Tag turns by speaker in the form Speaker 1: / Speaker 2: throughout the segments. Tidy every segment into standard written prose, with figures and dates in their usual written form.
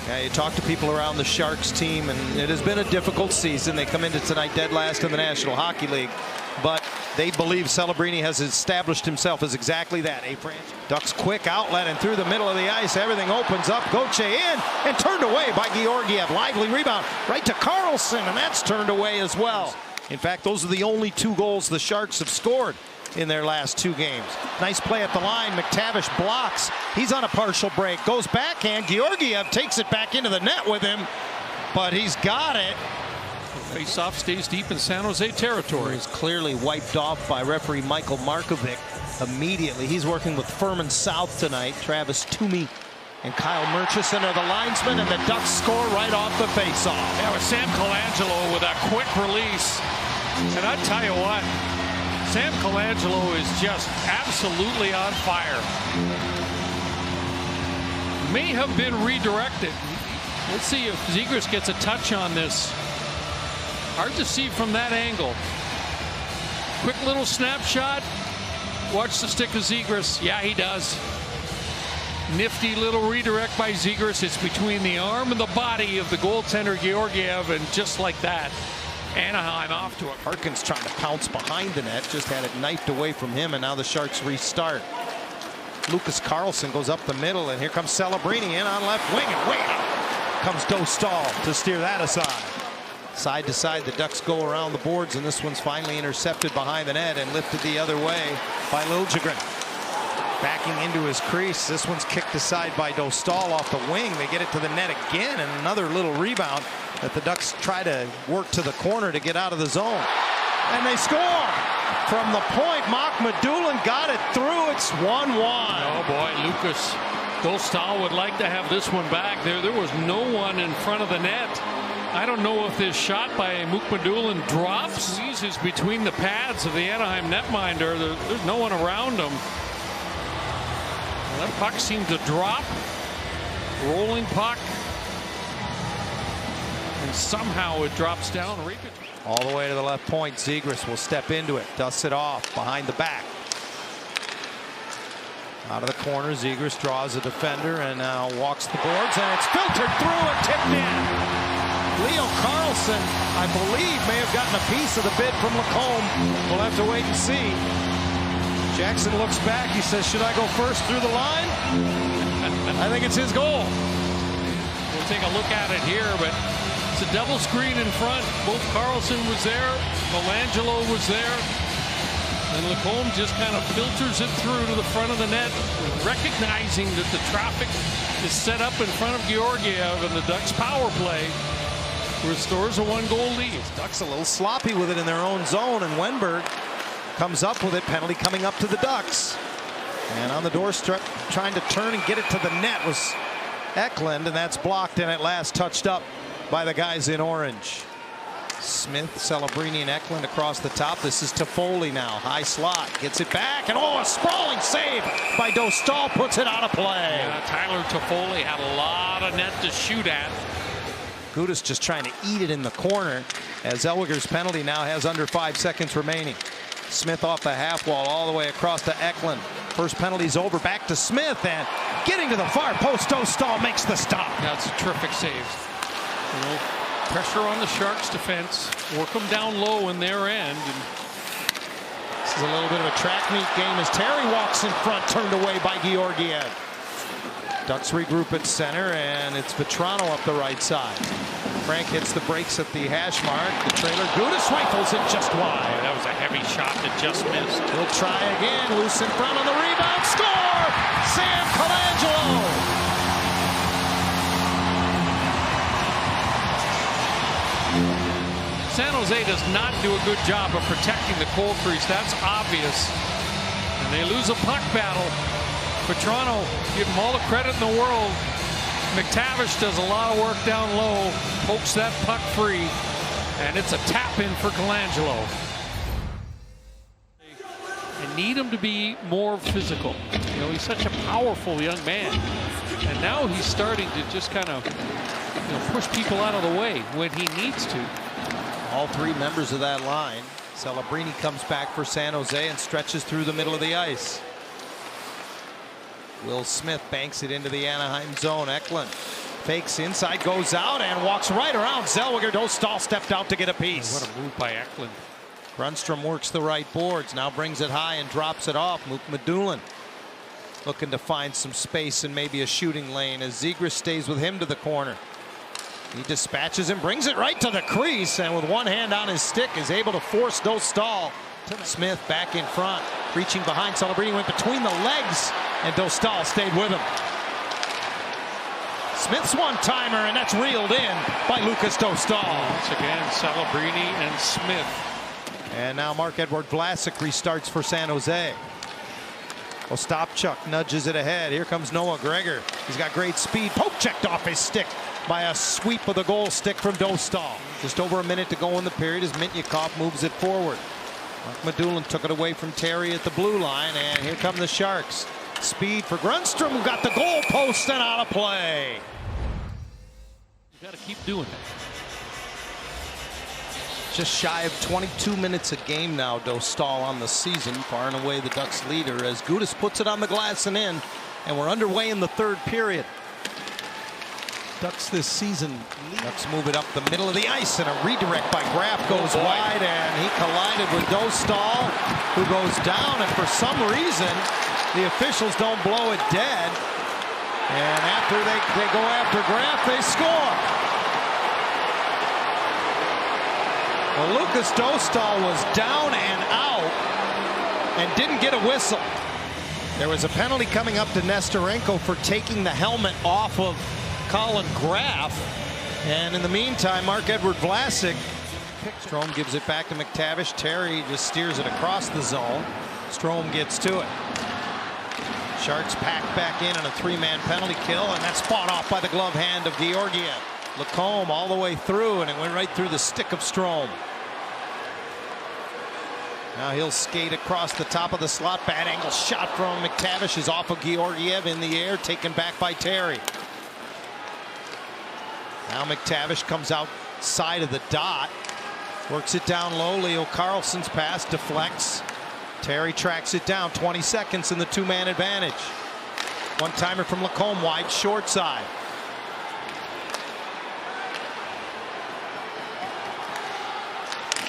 Speaker 1: Yeah, you talk to people around the Sharks team, and it has been a difficult season. They come into tonight dead last in the National Hockey League, but they believe Celebrini has established himself as exactly that. Ducks quick outlet and through the middle of the ice. Everything opens up. Goche in and turned away by Georgiev. Lively rebound right to Carlson, and that's turned away as well. In fact, those are the only 2 goals the Sharks have scored in their last 2 games. Nice play at the line. McTavish blocks. He's on a partial break. Goes backhand. Georgiev takes it back into the net with him, but he's got it.
Speaker 2: Face-off stays deep in San Jose territory.
Speaker 1: He's clearly wiped off by referee Michael Markovic immediately. He's working with Furman South tonight. Travis Toomey and Kyle Murchison are the linesmen, and the Ducks score right off the face-off.
Speaker 2: Yeah, with Sam Colangelo with a quick release. And I tell you what, Sam Colangelo is just absolutely on fire. May have been redirected. Let's see if Zegras gets a touch on this. Hard to see from that angle. Quick little snapshot. Watch the stick of Zegras. Yeah, he does. Nifty little redirect by Zegras. It's between the arm and the body of the goaltender Georgiev, and just like that, Anaheim off to it.
Speaker 1: Harkin's trying to pounce behind the net, just had it knifed away from him, and now the Sharks restart. Lucas Carlson goes up the middle, and here comes Celebrini in on left wing, and way out comes Dostal to steer that aside. Side to side, the Ducks go around the boards, and this one's finally intercepted behind the net and lifted the other way by Liljegren. Backing into his crease. This one's kicked aside by Dostal off the wing. They get it to the net again, and another little rebound that the Ducks try to work to the corner to get out of the zone. And they score! From the point, Makhmadulin got it through. It's 1-1.
Speaker 2: Oh boy, Lucas Dostal would like to have this one back. There was no one in front of the net. I don't know if this shot by Makhmadulin drops. Squeezes between the pads of the Anaheim netminder. There's no one around him. That puck seemed to drop. Rolling puck. And somehow it drops down.
Speaker 1: All the way to the left point. Zegras will step into it. Dusts it off behind the back. Out of the corner, Zegras draws a defender and now walks the boards, and it's filtered through and tipped in. Leo Carlson, I believe, may have gotten a piece of the bid from Lacombe. We'll have to wait and see. Jackson looks back. He says, should I go first through the line? I think it's his goal.
Speaker 2: We'll take a look at it here, but it's a double screen in front. Both Carlson was there. Colangelo was there. And Lacombe just kind of filters it through to the front of the net, recognizing that the traffic is set up in front of Georgiev, and the Ducks power play restores a 1-goal lead.
Speaker 1: Ducks a little sloppy with it in their own zone, and Wenberg comes up with it. Penalty coming up to the Ducks. And on the doorstep, trying to turn and get it to the net was Eklund, and that's blocked and at last touched up by the guys in orange. Smith, Celebrini, and Eklund across the top. This is Toffoli now. High slot. Gets it back, and oh, a sprawling save by Dostal puts it out of play.
Speaker 2: Yeah, Tyler Toffoli had a lot of net to shoot at.
Speaker 1: Gudas just trying to eat it in the corner, as Elwiger's penalty now has under 5 seconds remaining. Smith off the half wall all the way across to Eklund. First penalty's over, back to Smith, and getting to the far post, Dostal makes the stop.
Speaker 2: That's a terrific save. You know, pressure on the Sharks defense, work them down low in their end. And
Speaker 1: this is a little bit of a track meet game as Terry walks in front, turned away by Georgiev. Ducks regroup at center, and it's Vetrano up the right side. Frank hits the brakes at the hash mark. The trailer, Gudas rifles it just wide.
Speaker 2: Yeah, that was a heavy shot that just missed.
Speaker 1: He'll try again, loose in front on the rebound, score! Sam Colangelo!
Speaker 2: San Jose does not do a good job of protecting the goal crease. That's obvious. And they lose a puck battle. Vetrano, give him all the credit in the world. McTavish does a lot of work down low, pokes that puck free, and it's a tap in for Colangelo. I need him to be more physical. You know, he's such a powerful young man, and now he's starting to just kind of, you know, push people out of the way when he needs to.
Speaker 1: All 3 members of that line. Celebrini comes back for San Jose and stretches through the middle of the ice. Will Smith banks it into the Anaheim zone. Eklund Fakes inside, goes out, and walks right around Zellweger. Dostal stepped out to get a piece.
Speaker 2: What a move by Eklund.
Speaker 1: Grundstrom works the right boards, now brings it high and drops it off. McTavish looking to find some space and maybe a shooting lane as Zegras stays with him to the corner. He dispatches him, brings it right to the crease, and with one hand on his stick is able to force Dostal. Smith back in front, reaching behind. Celebrini went between the legs, and Dostal stayed with him. Smith's one-timer, and that's reeled in by Lukas Dostal.
Speaker 2: Once again, Celebrini and Smith.
Speaker 1: And now Marc-Edouard Vlasic restarts for San Jose. Ostapchuk nudges it ahead. Here comes Noah Gregor. He's got great speed. Poke checked off his stick by a sweep of the goal stick from Dostal. Just over a minute to go in the period as Mintyukov moves it forward. McTavish took it away from Terry at the blue line, and here come the Sharks. Speed for Grundstrom, who got the goal post and out of play.
Speaker 2: You got to keep doing it.
Speaker 1: Just shy of 22 minutes a game now, Dostal on the season, far and away the Ducks leader as Gudas puts it on the glass and in, and we're underway in the third period. Ducks this season. Ducks move it up the middle of the ice, and a redirect by Graf goes wide, and he collided with Dostal, who goes down, and for some reason the officials don't blow it dead, and after they go after Graf, they score. Well, Lukas Dostal was down and out and didn't get a whistle. There was a penalty coming up to Nestorenko for taking the helmet off of Colin Graf. And in the meantime, Marc-Edouard Vlasic. Strome gives it back to McTavish. Terry just steers it across the zone. Strome gets to it. Sharks pack back in on a three-man penalty kill, and that's fought off by the glove hand of Georgiev. Lacombe all the way through, and it went right through the stick of Strome. Now he'll skate across the top of the slot. Bad angle shot from McTavish is off of Georgiev in the air, taken back by Terry. Now McTavish comes outside of the dot, works it down low. Leo Carlsson's pass deflects. Terry tracks it down. 20 seconds in the two-man advantage. One-timer from Lacombe, wide short side.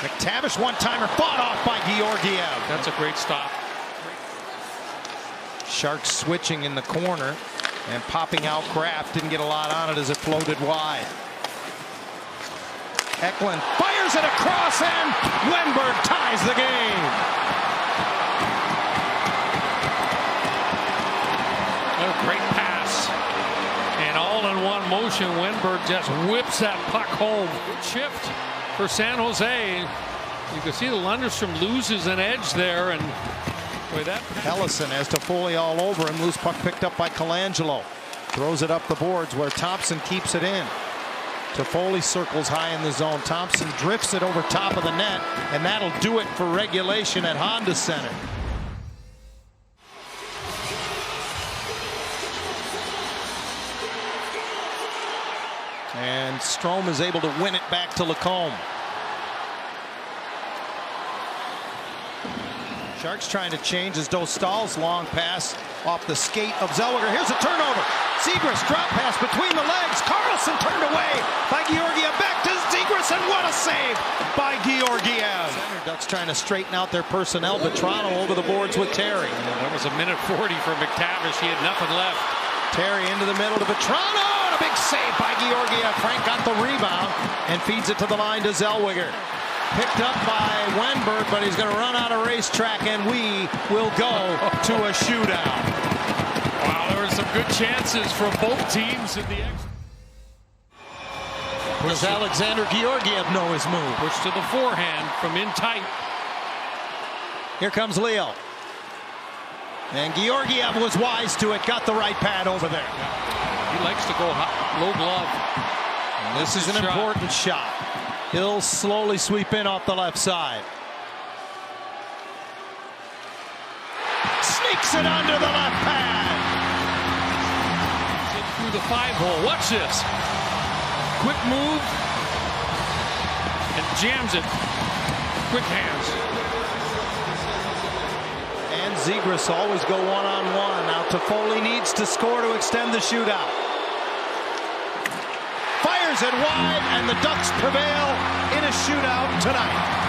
Speaker 1: McTavish one-timer fought off by Georgiev.
Speaker 2: That's a great stop.
Speaker 1: Sharks switching in the corner and popping out Graf. Didn't get a lot on it as it floated wide. Eklund fires it across, and Wenberg ties the game.
Speaker 2: What a great pass. And all in one motion, Wenberg just whips that puck home. Good shift for San Jose. You can see the Lundstrom loses an edge there, and boy, that
Speaker 1: Ellison has Toffoli all over him. Loose puck picked up by Colangelo. Throws it up the boards where Thompson keeps it in. Toffoli circles high in the zone. Thompson drifts it over top of the net, and that'll do it for regulation at Honda Center. And Strome is able to win it back to Lacombe. Sharks trying to change as Dostal's long pass off the skate of Zellweger. Here's a turnover. Zegras drop pass between the legs. Carlsson turned away by Georgiev. Back to Zegras, and what a save by Georgiev. Ducks trying to straighten out their personnel. Vetrano over the boards with Terry.
Speaker 2: That was a minute 40 for McTavish. He had nothing left.
Speaker 1: Terry into the middle to Vetrano. And a big save by Georgiev. Frank got the rebound and feeds it to the line to Zellweger. Picked up by Wenberg, but he's going to run out of racetrack, and we will go to a shootout.
Speaker 2: Wow, there were some good chances for both teams in the extra.
Speaker 1: Does Alexander Georgiev know his move?
Speaker 2: Push to the forehand from in tight.
Speaker 1: Here comes Leo. And Georgiev was wise to it, got the right pad over there.
Speaker 2: He likes to go low glove.
Speaker 1: And this is an important shot. He'll slowly sweep in off the left side. Sneaks it under the left pad.
Speaker 2: Through the 5-hole. Watch this. Quick move. And jams it. Quick hands.
Speaker 1: And Zegras always go one-on-one. Now Toffoli needs to score to extend the shootout. fires it wide, and the Ducks prevail in a shootout tonight.